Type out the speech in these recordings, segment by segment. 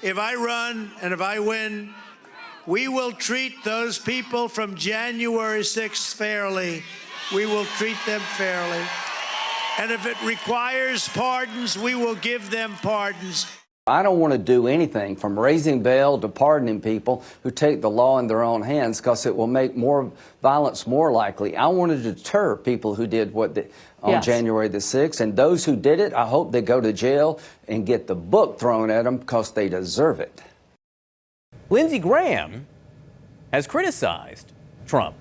if I run and if I win, we will treat those people from January 6th fairly. We will treat them fairly. And if it requires pardons, we will give them pardons. I don't want to do anything from raising bail to pardoning people who take the law in their own hands, because it will make more violence more likely. I want to deter people who did what on January the 6th, and those who did it, I hope they go to jail and get the book thrown at them, because they deserve it. Lindsey Graham has criticized Trump.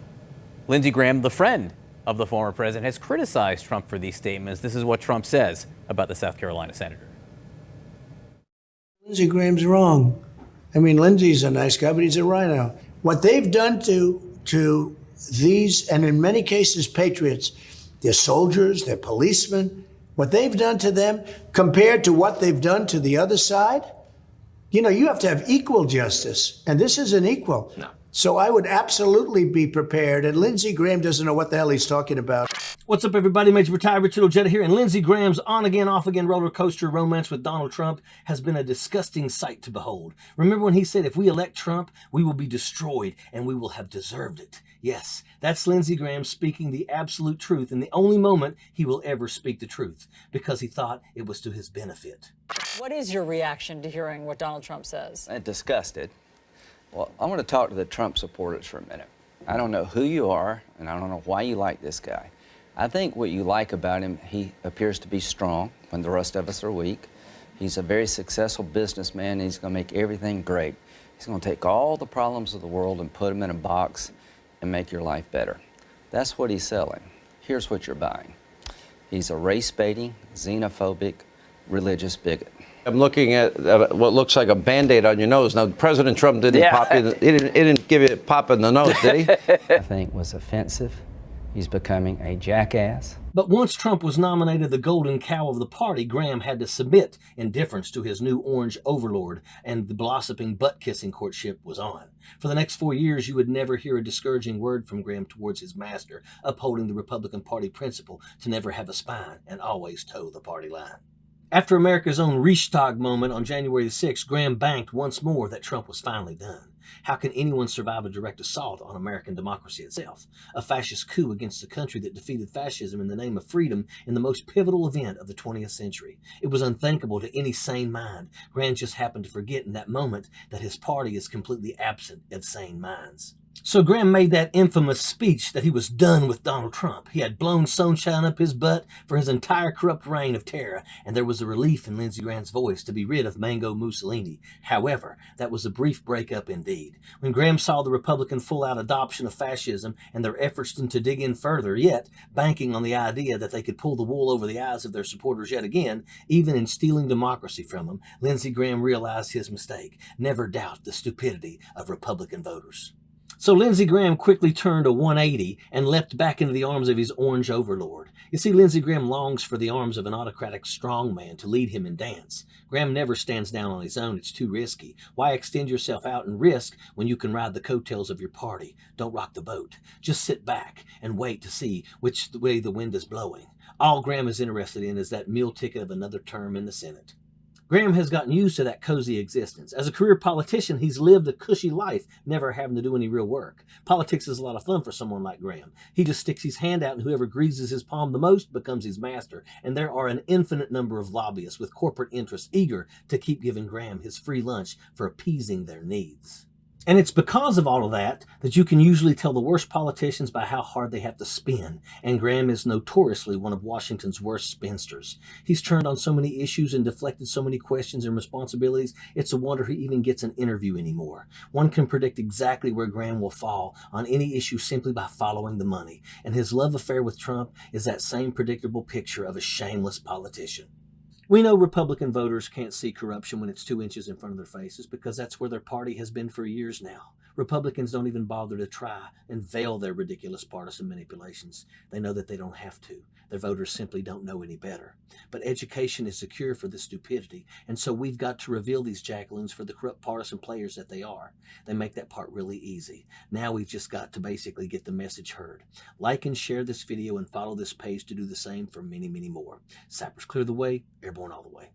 Lindsey Graham, the friend of the former president, has criticized Trump for these statements. This is what Trump says about the South Carolina senator. Lindsey Graham's wrong. I mean, Lindsey's a nice guy, but he's a rhino. What they've done to these, and in many cases, patriots, their soldiers, their policemen, what they've done to them compared to what they've done to the other side, you know, you have to have equal justice, and this isn't equal. No. So I would absolutely be prepared, and Lindsey Graham doesn't know what the hell he's talking about. What's up, everybody? Major Retired Richard Ojeda here, and Lindsey Graham's on-again, off-again roller coaster romance with Donald Trump has been a disgusting sight to behold. Remember when he said, if we elect Trump, we will be destroyed, and we will have deserved it. Yes, that's Lindsey Graham speaking the absolute truth in the only moment he will ever speak the truth, because he thought it was to his benefit. What is your reaction to hearing what Donald Trump says? Disgusted. Well, I want to talk to the Trump supporters for a minute. I don't know who you are, and I don't know why you like this guy. I think what you like about him, he appears to be strong when the rest of us are weak. He's a very successful businessman, and he's going to make everything great. He's going to take all the problems of the world and put them in a box and make your life better. That's what he's selling. Here's what you're buying. He's a race-baiting, xenophobic, religious bigot. I'm looking at what looks like a Band-Aid on your nose. Now, President Trump didn't pop you. He didn't give you a pop in the nose, did he? I think was offensive. He's becoming a jackass. But once Trump was nominated the golden cow of the party, Graham had to submit in deference to his new orange overlord, and the blossoming butt-kissing courtship was on. For the next 4 years, you would never hear a discouraging word from Graham towards his master, upholding the Republican Party principle to never have a spine and always toe the party line. After America's own Reichstag moment on January 6th, Graham banked once more that Trump was finally done. How can anyone survive a direct assault on American democracy itself? A fascist coup against a country that defeated fascism in the name of freedom in the most pivotal event of the 20th century. It was unthinkable to any sane mind. Graham just happened to forget in that moment that his party is completely absent of sane minds. So Graham made that infamous speech that he was done with Donald Trump. He had blown sunshine up his butt for his entire corrupt reign of terror, and there was a relief in Lindsey Graham's voice to be rid of Mango Mussolini. However, that was a brief breakup indeed. When Graham saw the Republican full-out adoption of fascism and their efforts to dig in further, yet banking on the idea that they could pull the wool over the eyes of their supporters yet again, even in stealing democracy from them, Lindsey Graham realized his mistake. Never doubt the stupidity of Republican voters. So Lindsey Graham quickly turned a 180 and leapt back into the arms of his orange overlord. You see, Lindsey Graham longs for the arms of an autocratic strongman to lead him in dance. Graham never stands down on his own. It's too risky. Why extend yourself out and risk when you can ride the coattails of your party? Don't rock the boat. Just sit back and wait to see which way the wind is blowing. All Graham is interested in is that meal ticket of another term in the Senate. Graham has gotten used to that cozy existence. As a career politician, he's lived a cushy life, never having to do any real work. Politics is a lot of fun for someone like Graham. He just sticks his hand out, and whoever greases his palm the most becomes his master. And there are an infinite number of lobbyists with corporate interests eager to keep giving Graham his free lunch for appeasing their needs. And it's because of all of that that you can usually tell the worst politicians by how hard they have to spin. And Graham is notoriously one of Washington's worst spinsters. He's turned on so many issues and deflected so many questions and responsibilities, it's a wonder he even gets an interview anymore. One can predict exactly where Graham will fall on any issue simply by following the money. And his love affair with Trump is that same predictable picture of a shameless politician. We know Republican voters can't see corruption when it's 2 inches in front of their faces, because that's where their party has been for years now. Republicans don't even bother to try and veil their ridiculous partisan manipulations. They know that they don't have to. Their voters simply don't know any better. But education is the cure for this stupidity, and so we've got to reveal these jackalins for the corrupt partisan players that they are. They make that part really easy. Now we've just got to basically get the message heard. Like and share this video and follow this page to do the same for many, many more. Sappers clear the way, airborne all the way.